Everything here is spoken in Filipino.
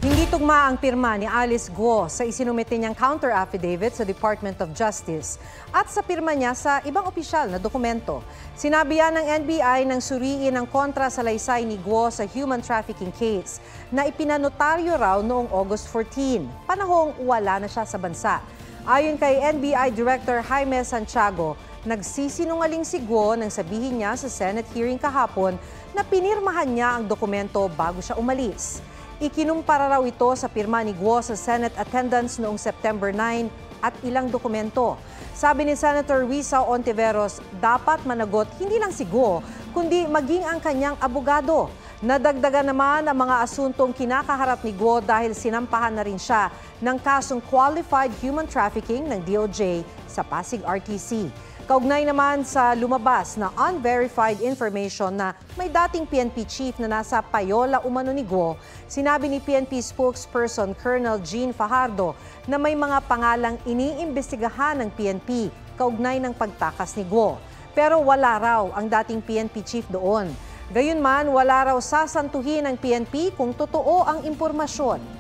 Hindi tugma ang pirma ni Alice Guo sa isinumite niyang counter-affidavit sa Department of Justice at sa pirma niya sa ibang opisyal na dokumento. Sinabi yan ng NBI nang suriin ang kontra-salaysay ni Guo sa human trafficking case na ipinanotaryo raw noong August 14, panahong wala na siya sa bansa. Ayon kay NBI Director Jaime Santiago, nagsisinungaling si Guo nang sabihin niya sa Senate hearing kahapon na pinirmahan niya ang dokumento bago siya umalis. Ikinumpara raw ito sa pirma ni Guo sa Senate attendance noong September 9 at ilang dokumento. Sabi ni Senator Risa Ontiveros, dapat managot hindi lang si Guo, kundi maging ang kanyang abogado. Nadagdagan naman ang mga asuntong kinakaharap ni Guo dahil sinampahan na rin siya ng kasong qualified human trafficking ng DOJ sa Pasig RTC. Kaugnay naman sa lumabas na unverified information na may dating PNP chief na nasa payola umano ni Guo, sinabi ni PNP spokesperson Colonel Jean Fajardo na may mga pangalang iniimbestigahan ng PNP kaugnay ng pagtakas ni Guo. Pero wala raw ang dating PNP chief doon. Gayunman, wala raw sasantuhin ng PNP kung totoo ang impormasyon.